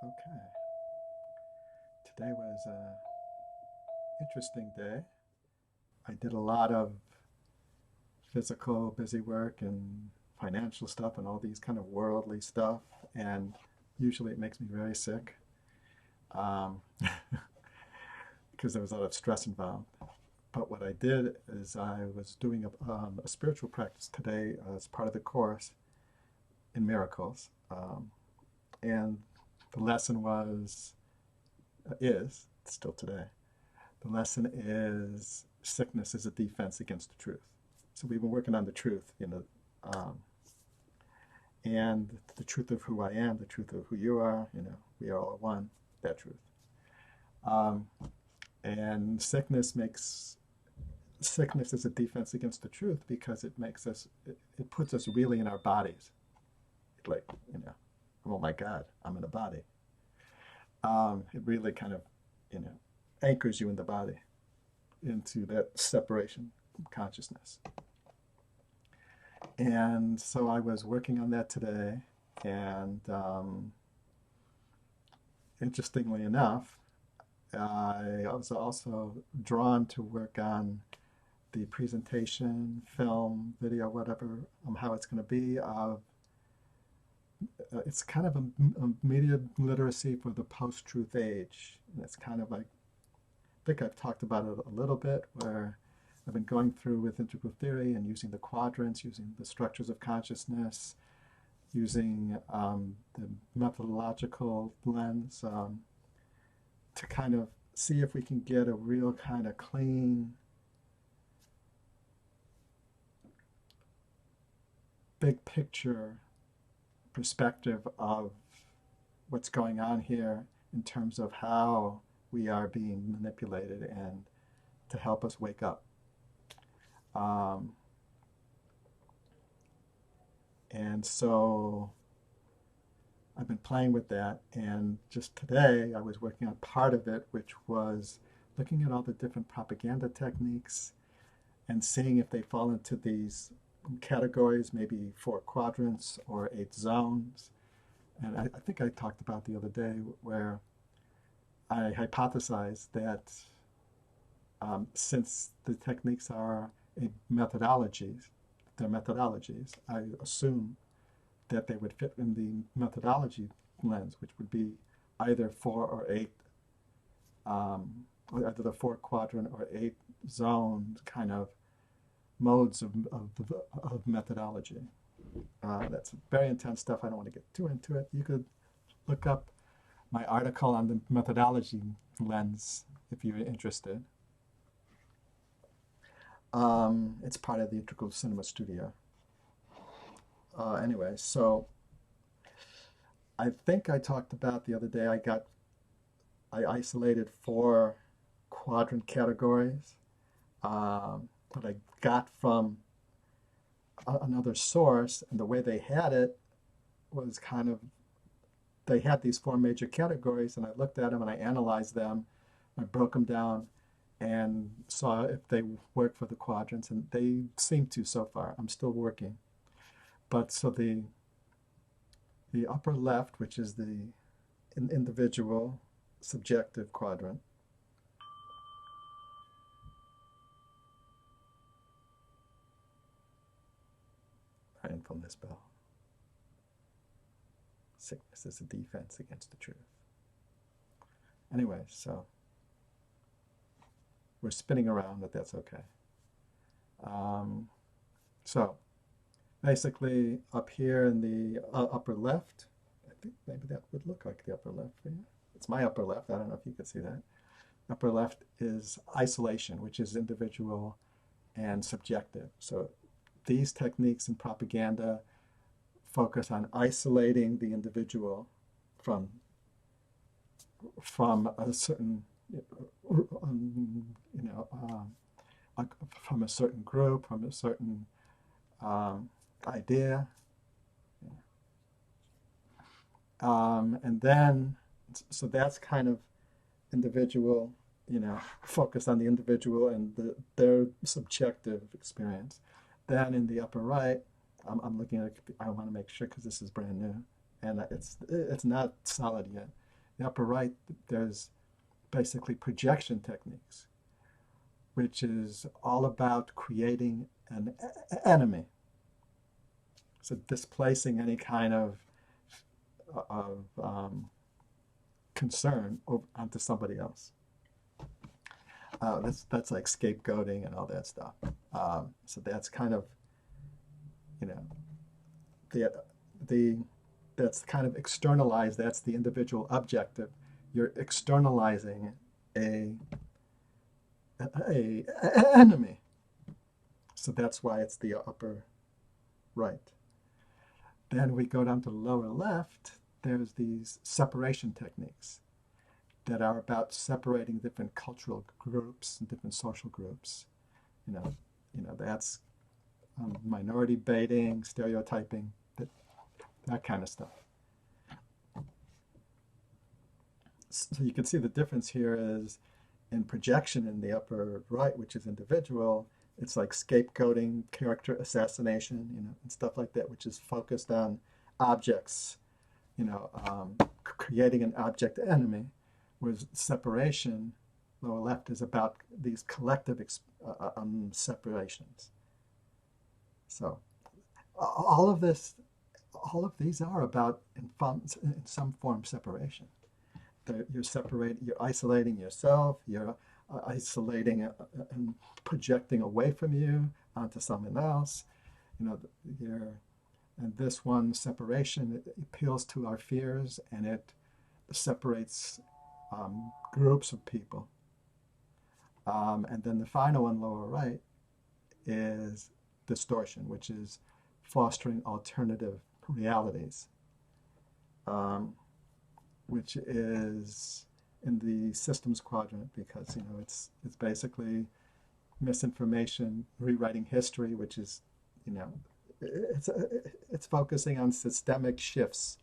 Okay, today was an interesting day. I did a lot of physical, busy work and financial stuff and all these kind of worldly stuff, and usually it makes me very sick um, because there was a lot of stress involved. But what I did is I was doing a spiritual practice today as part of the course in miracles, and the lesson is still today. The lesson is sickness is a defense against the truth. So we've been working on the truth, and the truth of who I am, the truth of who you are. We are all one. That truth. Um, and sickness is a defense against the truth because it puts us really in our bodies. Like, oh my God, I'm in a body. It really kind of, you know, anchors you in the body into that separation from consciousness. And so I was working on that today, and interestingly enough, I was also drawn to work on the presentation, film, video, whatever, how it's going to be. It's kind of a media literacy for the post-truth age. And it's kind of like, I think I've talked about it a little bit, where I've been going through with integral theory and using the quadrants, using the structures of consciousness, using the methodological lens to kind of see if we can get a real kind of clean, big picture perspective of what's going on here in terms of how we are being manipulated and to help us wake up. Um, and so I've been playing with that. And just today, I was working on part of it, which was looking at all the different propaganda techniques and seeing if they fall into these categories, maybe 4 quadrants or 8 zones. And I think I talked about the other day where I hypothesized that since the techniques are they're methodologies, I assume that they would fit in the methodology lens, which would be either 4 or 8, either the 4 quadrant or 8 zone kind of modes of methodology. That's very intense stuff. I don't want to get too into it. You could look up my article on the methodology lens if you're interested. It's part of the Integral Cinema Studio. Anyway, so I think I talked about the other day, I isolated 4 quadrant categories that I got from another source, and the way they had it was kind of, they had these 4 major categories, and I looked at them and I analyzed them. I broke them down and saw if they work for the quadrants, and they seem to so far. I'm still working. But so the upper left, which is the individual subjective quadrant, mindfulness bell. Sickness is a defense against the truth. Anyway, so we're spinning around, but that's okay. So basically, up here in the upper left, I think maybe that would look like the upper left for you. It's my upper left. I don't know if you can see that. Upper left is isolation, which is individual and subjective. So these techniques in propaganda focus on isolating the individual from a certain, from a certain group, from a certain idea. And then, so that's kind of individual, focused on the individual and their subjective experience. Then in the upper right, I'm looking at, I want to make sure because this is brand new and it's not solid yet. the upper right, there's basically projection techniques, which is all about creating an enemy. So displacing any kind of concern onto somebody else. That's like scapegoating and all that stuff. So that's kind of, you know, the that's kind of externalized. That's the individual objective. You're externalizing a enemy. So that's why it's the upper right. Then we go down to the lower left. There's these separation techniques that are about separating different cultural groups and different social groups. That's minority baiting, stereotyping, that kind of stuff. So you can see the difference here is in projection in the upper right, which is individual. It's like scapegoating, character assassination, and stuff like that, which is focused on objects, creating an object enemy. Whereas separation, lower left, is about these collective separations. So all of these are about, in some form, separation. You're isolating yourself, you're isolating and projecting away from you onto someone else. And this one, separation, it appeals to our fears, and it separates groups of people. And then the final one, lower right, is distortion, which is fostering alternative realities, which is in the systems quadrant, because it's basically misinformation, rewriting history, which is it's focusing on systemic shifts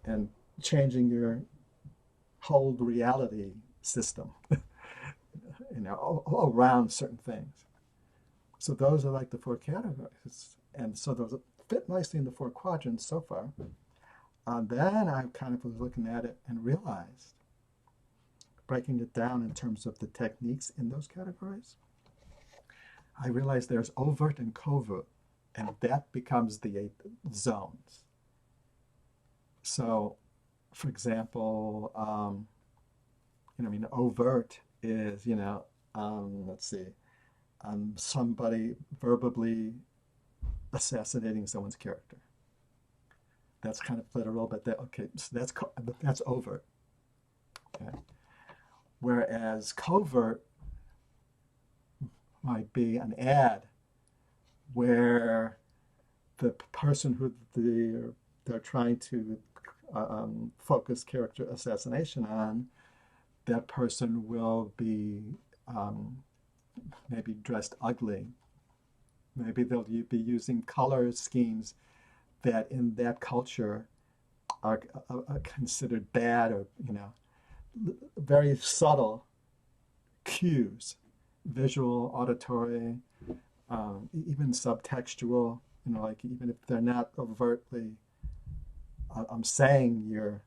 and changing your whole reality system around certain things. So those are like the four categories, and so those fit nicely in the four quadrants so far. Then I kind of was looking at it and realized, breaking it down in terms of the techniques in those categories, I realized there's overt and covert, and that becomes the 8 zones. So, for example, overt is, let's see, somebody verbally assassinating someone's character. That's kind of literal, but so that's overt. Okay. Whereas covert might be an ad where the person who they're trying to focus character assassination on, that person will be maybe dressed ugly. Maybe they'll be using color schemes that in that culture are considered bad, or very subtle cues, visual, auditory, even subtextual. Like even if they're not overtly saying you're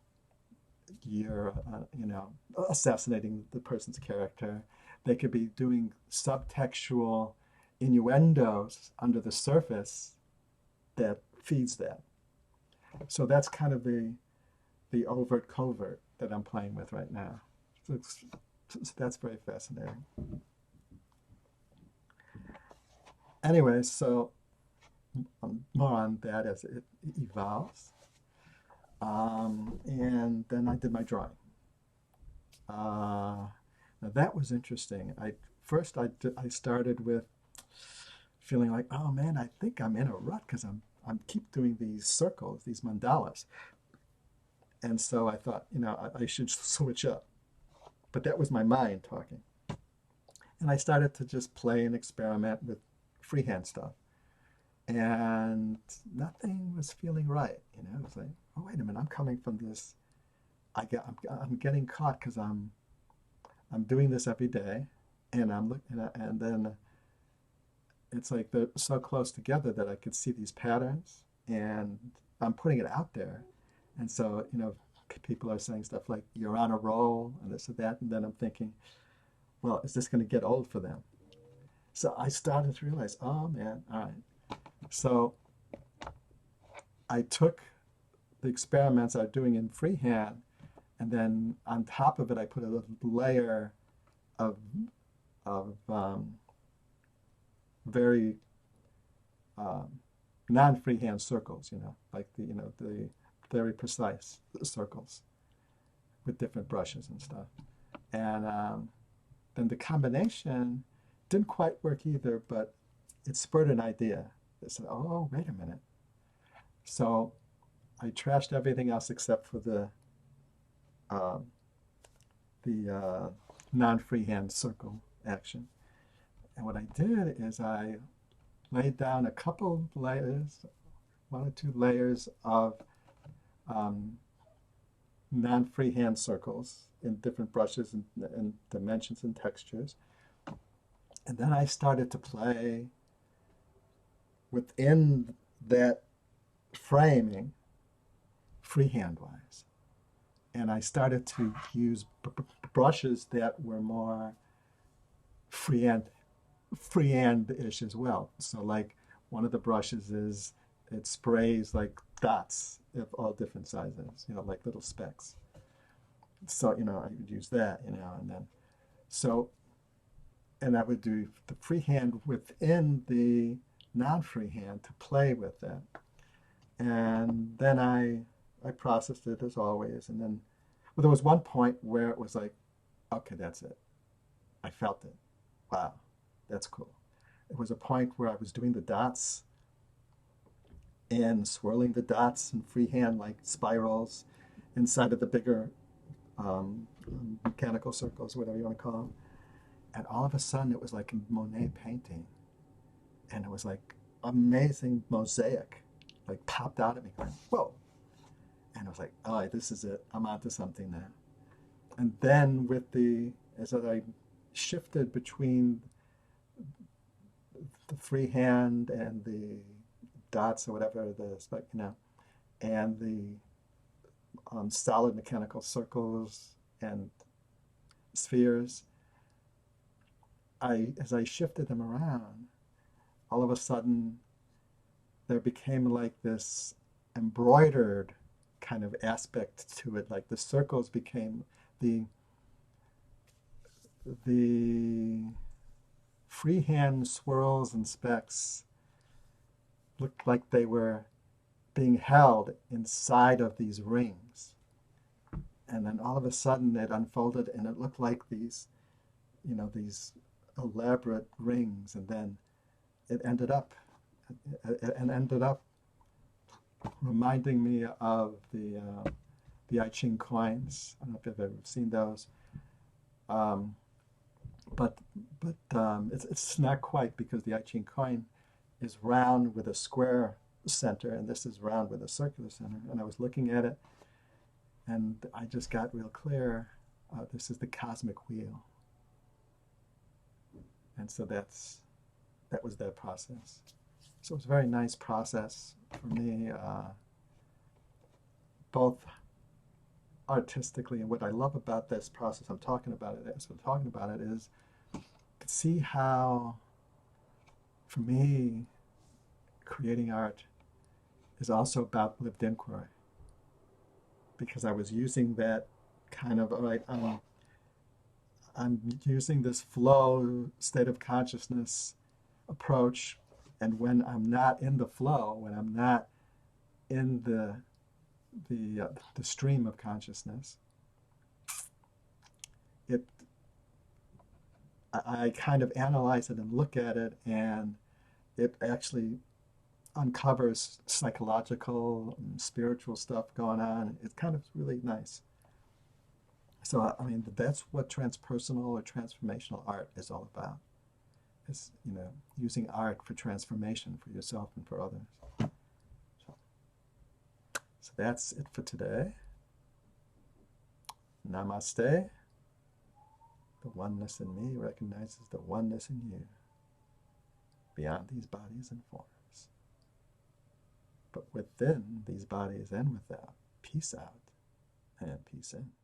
assassinating the person's character, they could be doing subtextual innuendos under the surface that feeds that. So that's kind of the overt covert that I'm playing with right now. So that's very fascinating. Anyway, so more on that as it evolves. And then I did my drawing. Now that was interesting. I started with feeling like, oh man, I think I'm in a rut because I'm keep doing these circles, these mandalas. And so I thought, I should switch up. But that was my mind talking. And I started to just play and experiment with freehand stuff. And nothing was feeling right. It was like, oh, wait a minute, I'm coming from this. I'm getting caught because I'm doing this every day, and I'm looking at, and then it's like they're so close together that I could see these patterns, and I'm putting it out there. And so, people are saying stuff like, you're on a roll, and this and that. And then I'm thinking, well, is this going to get old for them? So I started to realize, oh man, all right. So I took the experiments I was doing in freehand, and then on top of it, I put a little layer of, of very non-freehand circles, like the very precise circles with different brushes and stuff. And then the combination didn't quite work either, but it spurred an idea. It said, oh, wait a minute. So I trashed everything else except for the non-freehand circle action. And what I did is I laid down a couple layers, 1 or 2 layers of non-freehand circles in different brushes and dimensions and textures. And then I started to play within that framing freehand-wise. And I started to use brushes that were more freehand-ish as well. So like one of the brushes it sprays like dots of all different sizes, like little specks. So, I would use that, and then, so, and I would do the freehand within the non-freehand to play with that. And then I processed it as always. And then, well, there was one point where it was like, okay, that's it. I felt it. Wow, that's cool. It was a point where I was doing the dots and swirling the dots in freehand like spirals inside of the bigger mechanical circles, whatever you want to call them. And all of a sudden it was like a Monet painting. And it was like amazing mosaic, like popped out at me going, whoa. And I was like, oh, this is it. I'm onto something now. And then as I shifted between the freehand and the dots or whatever, and the solid mechanical circles and spheres, as I shifted them around, all of a sudden there became like this embroidered kind of aspect to it. Like the circles became the freehand swirls and specks looked like they were being held inside of these rings. And then all of a sudden it unfolded and it looked like these elaborate rings. And then it ended up reminding me of the I Ching coins. I don't know if you've ever seen those. But it's not quite, because the I Ching coin is round with a square center, and this is round with a circular center. And I was looking at it, and I just got real clear. This is the cosmic wheel, and so that was that process. So it was a very nice process for me, both artistically, and what I love about this process is to see how, for me, creating art is also about lived inquiry. Because I was using that kind of, all right, I'm using this flow, state of consciousness approach, and when I'm not in the flow, when I'm not in the stream of consciousness, I kind of analyze it and look at it, and it actually uncovers psychological and spiritual stuff going on. It's kind of really nice. So, I mean, that's what transpersonal or transformational art is all about. It's, using art for transformation for yourself and for others. So that's it for today. Namaste. The oneness in me recognizes the oneness in you, beyond these bodies and forms. But within these bodies and without, peace out and peace in.